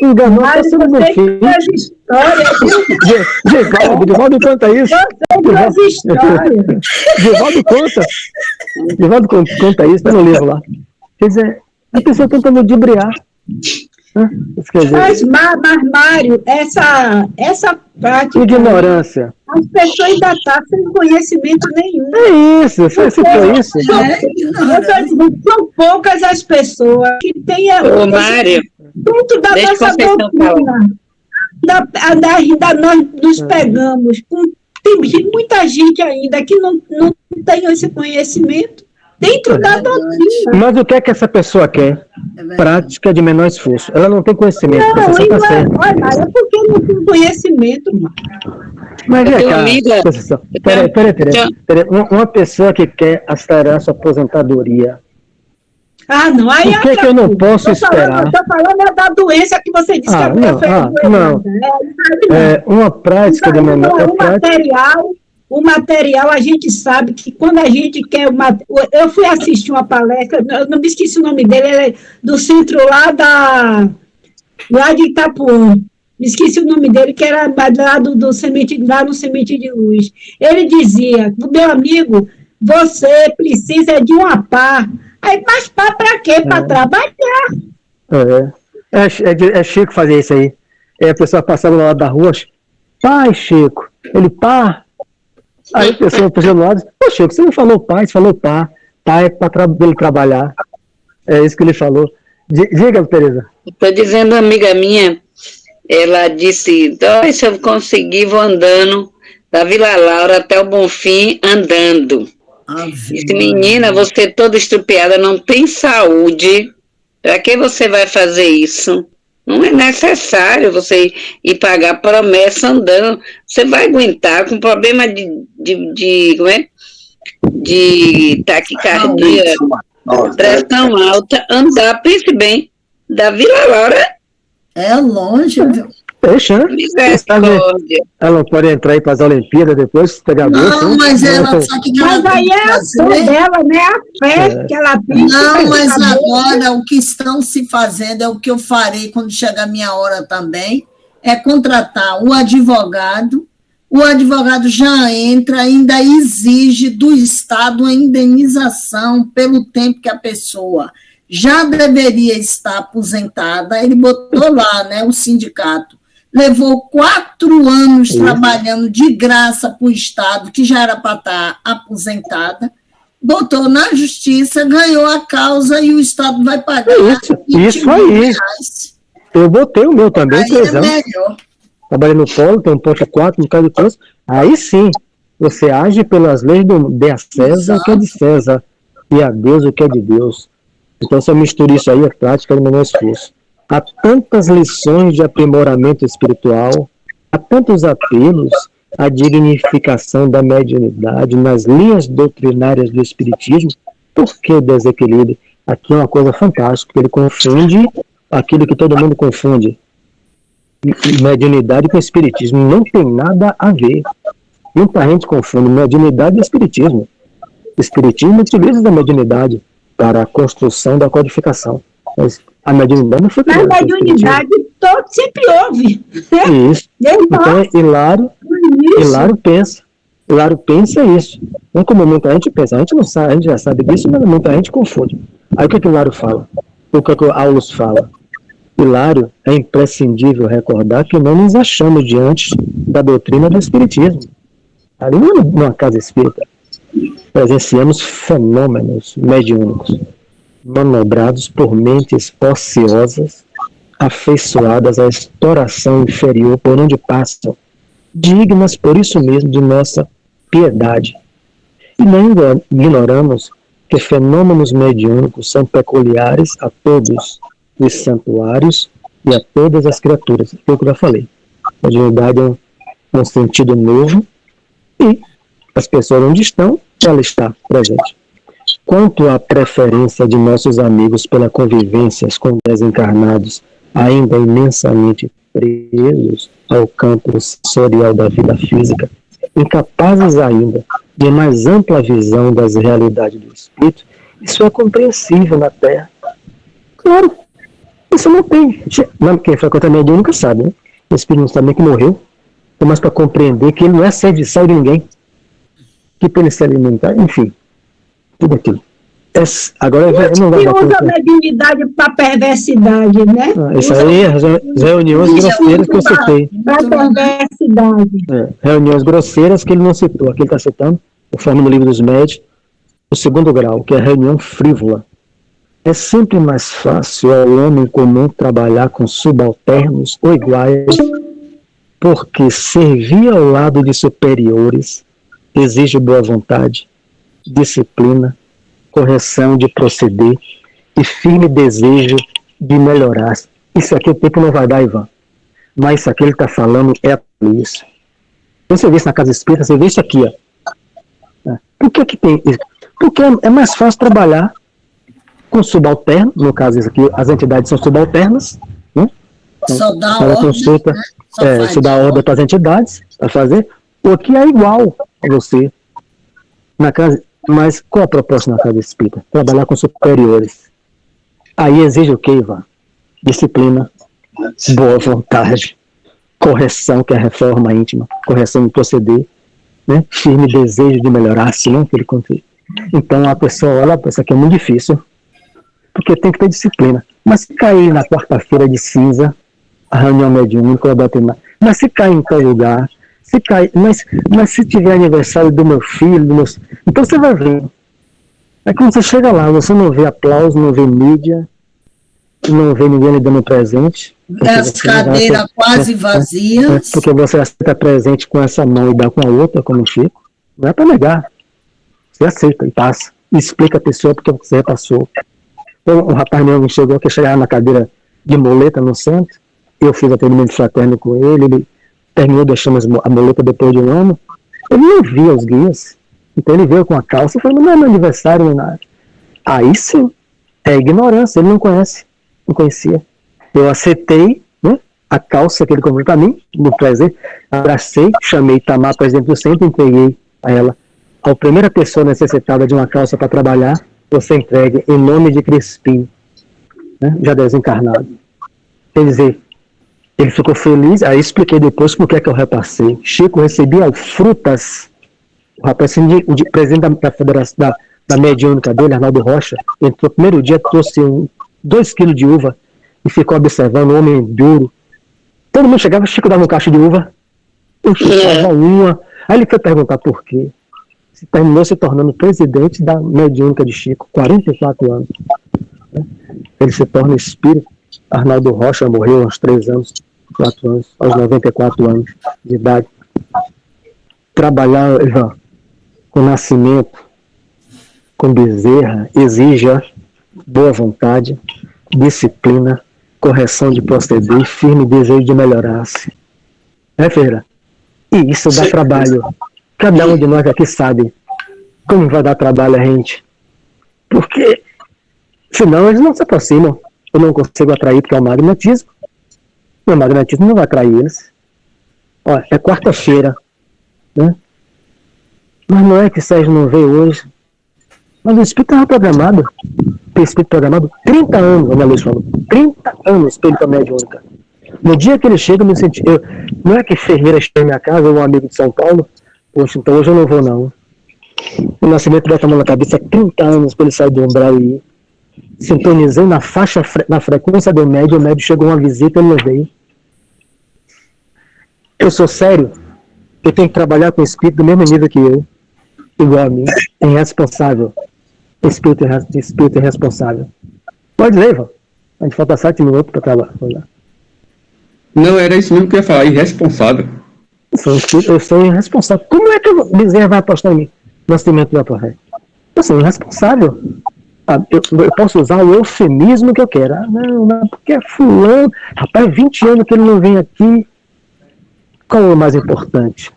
Enganou a pessoa do Bonfim. Divaldo conta isso. Divaldo conta isso, tá no livro lá. Quer dizer, a pessoa tentando ludibriar. Mas, Mário, essa prática... Ignorância. As pessoas ainda estão sem conhecimento nenhum. É isso, você citou isso. São poucas as pessoas que têm Mário, dentro da nossa doutrina. Nós nos pegamos. Tem muita gente ainda que não tem esse conhecimento dentro da doutrina. Mas o que é que essa pessoa quer? Prática de menor esforço. Ela não tem conhecimento. Não, é porque não tem conhecimento, mano. Mas peraí. Uma pessoa que quer acelerar sua aposentadoria. Não, aí o que eu não posso esperar? Estou falando da doença que você disse que não. Uma prática de menor. O material, o material, a gente sabe que quando a gente quer eu fui assistir uma palestra, eu não me esqueci o nome dele, ele é do centro lá de Itapuã. Me esqueci o nome dele, que era lá no Semente de Luz. Ele dizia, meu amigo, você precisa de uma pá. Aí, mas pá para quê? Para trabalhar. É Chico fazer isso aí. A pessoa passava do lado da rua, pai, Chico. Ele, pá. Aí a pessoa puxando do lado, pô, Chico, você não falou pai, você falou pá. Pá é para ele trabalhar. É isso que ele falou. Diga, Tereza. Estou dizendo, amiga minha, ela disse, se eu conseguir, vou andando da Vila Laura até o Bonfim, andando. Disse, menina, você toda estrupiada, não tem saúde, para que você vai fazer isso? Não é necessário você ir pagar promessa andando. Você vai aguentar com problema de taquicardia, pressão alta, andar, pense bem, da Vila Laura. É longe, viu? Deixa, né? Ela não pode entrar aí para as Olimpíadas depois, pegar gosto. Não, mas ela só que mas aí é a fé dela, né? A fé que ela tem. Não, mas agora o que estão se fazendo é o que eu farei quando chegar a minha hora também, é contratar o advogado. O advogado já entra, ainda exige do Estado a indenização pelo tempo que a pessoa já deveria estar aposentada. Ele botou lá, né, o sindicato. Levou 4 anos trabalhando de graça para o Estado, que já era para estar aposentada, botou na justiça, ganhou a causa e o Estado vai pagar. Isso aí. Eu botei o meu também, aí é melhor. Trabalhei no polo, tem um ponto 4, no caso de trânsito. Aí sim, você age pelas leis do dê a César o que é de César e a Deus o que é de Deus. Então, se eu misturo isso aí, é prática do menor esforço. Há tantas lições de aprimoramento espiritual, há tantos apelos à dignificação da mediunidade nas linhas doutrinárias do Espiritismo. Por que desequilíbrio? Aqui é uma coisa fantástica, ele confunde aquilo que todo mundo confunde. Mediunidade com Espiritismo não tem nada a ver. Muita gente confunde mediunidade e Espiritismo. Espiritismo utiliza da mediunidade para a construção da codificação. Mas a mediunidade não foi criada. A mediunidade sempre houve. Isso. Então, Hilário pensa isso. Não como muita gente pensa. A gente não sabe, a gente já sabe disso, mas muita gente confunde. Aí o que Hilário fala? O que Aulus fala? Hilário, é imprescindível recordar que não nos achamos diante da doutrina do Espiritismo. Ali não é uma casa espírita. Presenciamos fenômenos mediúnicos manobrados por mentes ociosas, afeiçoadas à exploração inferior por onde passam, dignas por isso mesmo de nossa piedade. E não ignoramos que fenômenos mediúnicos são peculiares a todos os santuários e a todas as criaturas. Foi o que eu já falei. A mediunidade é um sentido novo e as pessoas onde estão, ela está presente. Quanto à preferência de nossos amigos pela convivência com desencarnados ainda imensamente presos ao campo sensorial da vida física, incapazes ainda de mais ampla visão das realidades do espírito, isso é compreensível na Terra. Claro, isso não tem. Quem frequenta a mediúnica sabe, né? O espírito não sabe que morreu, mas para compreender que ele não é serviçal de ninguém, que para ele se alimentar, enfim, tudo aquilo. Agora não vai dar usa a mediunidade para perversidade, né? Isso aí, as reuniões grosseiras que eu citei. Para perversidade. Reuniões grosseiras que ele não citou. Aqui ele está citando, conforme no livro dos médios, o 2º grau, que é a reunião frívola. É sempre mais fácil ao homem comum trabalhar com subalternos ou iguais, porque servir ao lado de superiores exige boa vontade, disciplina, correção de proceder e firme desejo de melhorar. Isso aqui o tempo não vai dar, Ivan. Mas isso aqui ele está falando é isso. Você vê isso na casa espírita, você vê isso aqui, ó. Por que tem isso? Porque é mais fácil trabalhar com subalterno, no caso isso aqui, as entidades são subalternas, né? Então, só dá ordem, consulta, né? se dá ordem para as entidades, para fazer. O aqui é igual, você. Na casa, mas qual a proposta na casa espírita? Trabalhar com superiores. Aí exige o que, Ivan? Disciplina, boa vontade, correção, que é a reforma íntima, correção de proceder, né? Firme desejo de melhorar, senão aquele conteúdo. Então a pessoa olha, isso aqui é muito difícil, porque tem que ter disciplina. Mas se cair na quarta-feira de cinza, a reunião mediúnica, mas se cair em tal lugar, se cair, mas se tiver aniversário do meu filho, então você vai ver. É quando você chega lá, você não vê aplauso, não vê mídia, não vê ninguém lhe dando presente. As cadeiras quase vazias. Porque você aceita presente com essa mão e dá com a outra, como Chico. Não é para negar. Você aceita e passa. E explica a pessoa porque você repassou. Então, um rapaz meu chegou aqui, chegava na cadeira de muleta no centro. Eu fiz atendimento fraterno com ele. Ele terminou deixando a muleta depois de um ano. Ele não via os guias. Então ele veio com a calça e falou, não é meu aniversário nem nada. Aí sim, é ignorância, ele não conhece, não conhecia. Eu aceitei, né, a calça que ele comprou para mim, no presente, abracei, chamei Tamar, presidente do centro, entreguei a ela. A primeira pessoa necessitada de uma calça para trabalhar, você entregue em nome de Crispim, né, já desencarnado. Quer dizer, ele ficou feliz, aí expliquei depois por que é que eu repassei. Chico recebia frutas. O rapaz, o presidente da federação, da mediúnica dele, Arnaldo Rocha, entrou no primeiro dia, trouxe 2 quilos de uva e ficou observando o homem duro. Todo mundo chegava, Chico dava um cacho de uva, eu chutava uma. Aí ele foi perguntar por quê. Se terminou se tornando presidente da mediúnica de Chico, 44 anos. Ele se torna espírito. Arnaldo Rocha morreu aos 3 anos, 4 anos, aos 94 anos de idade. Trabalhar, Ivan, com Nascimento, com Bezerra, exige boa vontade, disciplina, correção de proceder e firme desejo de melhorar-se. Feira? E isso dá trabalho. Cada um de nós aqui sabe como vai dar trabalho a gente. Porque, senão, eles não se aproximam. Eu não consigo atrair, porque é o magnetismo. O magnetismo não vai atrair eles. Olha, é quarta-feira, né? Mas não é que Sérgio não veio hoje. Mas o espírito estava programado. O espírito programado 30 anos, a Ana Luiz falou. 30 anos espírito mediúnica. No dia que ele chega, eu me senti. Não é que Ferreira está em minha casa, ou um amigo de São Paulo. Poxa, então hoje eu não vou, não. O Nascimento bota a mão na cabeça 30 anos para ele sair do umbral e ir. Sintonizei na faixa, na frequência do médium, o médium chegou uma visita e ele não veio. Eu sou sério. Eu tenho que trabalhar com o espírito do mesmo nível que eu. Igual a mim, irresponsável. Espírito irresponsável. Pode ler, Ivan. A gente falta 7 minutos para trabalhar. Não, era isso mesmo que eu ia falar, irresponsável. Eu sou irresponsável. Como é que o Bezerra vai apostar em mim? Nascimento de Aporré. Eu sou irresponsável. Eu posso usar o eufemismo que eu quero. Não, porque é fulano. Rapaz, 20 anos que ele não vem aqui. Qual é o mais importante?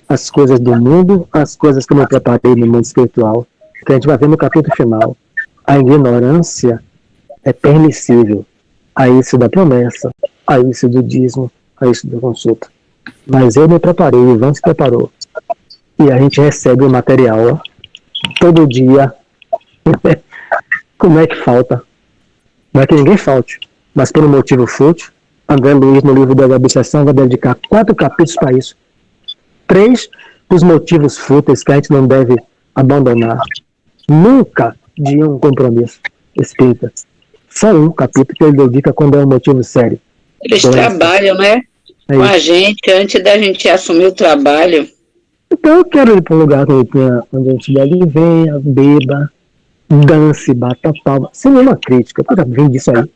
As coisas do mundo, as coisas que eu me preparei no mundo espiritual, que a gente vai ver no capítulo final. A ignorância é permissível a isso da promessa, a isso do dízimo, a isso da consulta. Mas eu me preparei, o Ivan se preparou. E a gente recebe o material, ó, todo dia. Como é que falta? Não é que ninguém falte, mas pelo motivo fútil, André Luiz, no livro da Obsessão, vai dedicar 4 capítulos para isso. 3 dos motivos fúteis que a gente não deve abandonar. Nunca de um compromisso espírita. Só um capítulo que ele dedica quando é um motivo sério. Eles trabalham, né? Com a gente, antes da gente assumir o trabalho. Então eu quero ir para um lugar onde a gente ali venha, beba, dance, bata palma, sem nenhuma crítica, porque vem disso aí.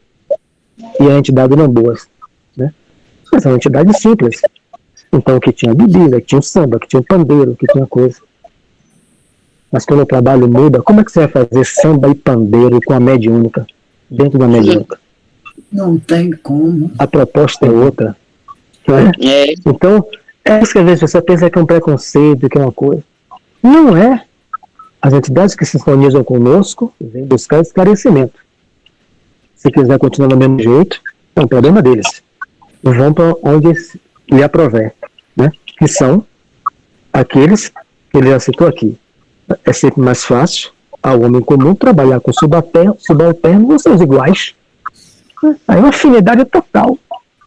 E a entidade não boas, né? Mas é uma entidade simples. Então que tinha bebida, que tinha samba, que tinha pandeiro, que tinha coisa. Mas quando o trabalho muda, como é que você vai fazer samba e pandeiro com a mediúnica, dentro da mediúnica? Não tem como. A proposta é outra. Né? É. Então, é isso que às vezes você pensa que é um preconceito, que é uma coisa. Não é. As entidades que se sintonizam conosco vêm buscar esclarecimento. Se quiser continuar do mesmo jeito, é um problema deles. Vão para onde lhe aprover, né? Que são aqueles ele já citou aqui. É sempre mais fácil ao homem comum trabalhar com subalterno ou seus iguais. Aí uma afinidade total.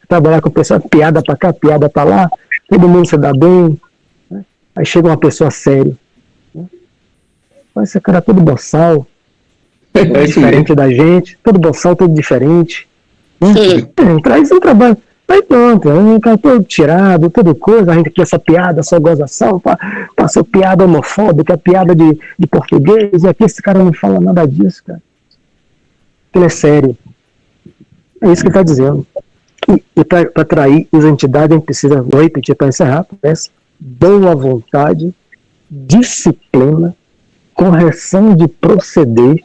Trabalhar com pessoa, piada pra cá, piada pra lá, todo mundo se dá bem. Né? Aí chega uma pessoa séria. Né? Esse cara é todo boçal, diferente da gente, todo boçal, todo diferente. Né? Traz um trabalho. Aí pronto, um cara todo tirado, toda coisa, a gente aqui essa piada, só gozação, passou piada homofóbica, piada de português, e aqui esse cara não fala nada disso, cara. Ele é sério. É isso que ele está dizendo. E para atrair as entidades, a gente precisa, vou repetir para encerrar, boa vontade, disciplina, correção de proceder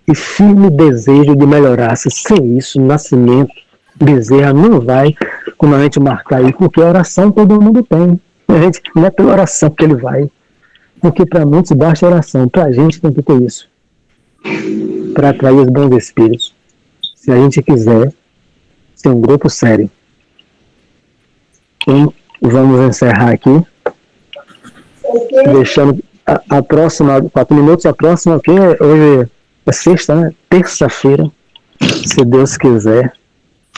e firme desejo de melhorar-se. Sem isso, nascimento, Bezerra não vai, como a gente marcar aí, porque a oração todo mundo tem. A gente, não é pela oração que ele vai, porque para muitos basta oração, para a gente tem que ter isso, para atrair os bons espíritos. Se a gente quiser ser um grupo sério. Então, vamos encerrar aqui, deixando a próxima, 4 minutos, a próxima aqui, hoje é sexta, né? Terça-feira, se Deus quiser,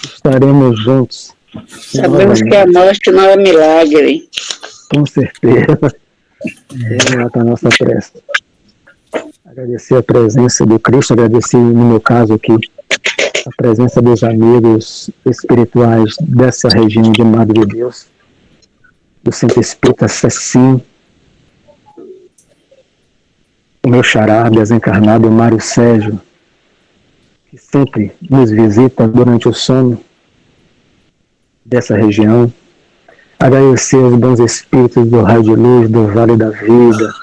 estaremos juntos. Sabemos que a morte não é milagre. Com certeza. É a nossa prece. Agradecer a presença do Cristo, agradecer, no meu caso aqui, a presença dos amigos espirituais dessa região de Madre de Deus, do Centro Espírita Cecim, o meu xará desencarnado, Mário Sérgio, que sempre nos visita durante o sono dessa região. Agradecer aos bons espíritos do Raio de Luz, do Vale da Vida,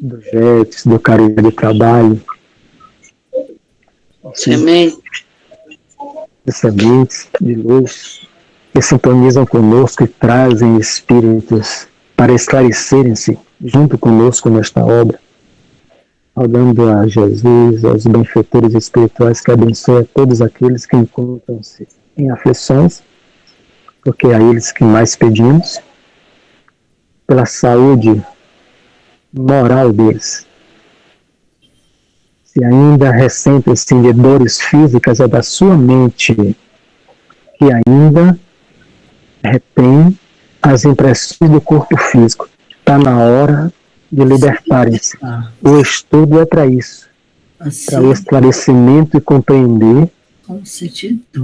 do JETS, do Carinho de Trabalho. Amém. Os sementes de luz que sintonizam conosco e trazem espíritos para esclarecerem-se junto conosco nesta obra, rogando a Jesus, aos benfeitores espirituais que abençoe a todos aqueles que encontram-se em aflições, porque é a eles que mais pedimos, pela saúde moral deles. Se ainda ressentem-se de dores físicas ou da sua mente, que ainda retém as impressões do corpo físico, está na hora de libertarem-se. O estudo é para isso, para o esclarecimento e compreender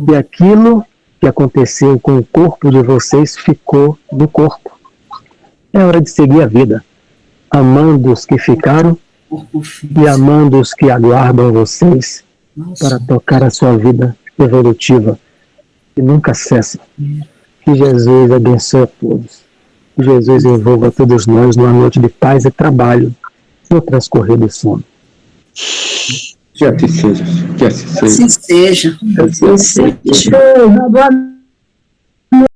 que aquilo que aconteceu com o corpo de vocês ficou no corpo. É hora de seguir a vida, amando os que ficaram e amando os que aguardam vocês para tocar a sua vida evolutiva, que nunca cessa. Que Jesus abençoe a todos. Que Jesus envolva todos nós numa noite de paz e trabalho no transcorrer do sono. Que assim seja. Que assim seja. Assim seja. Assim seja. Boa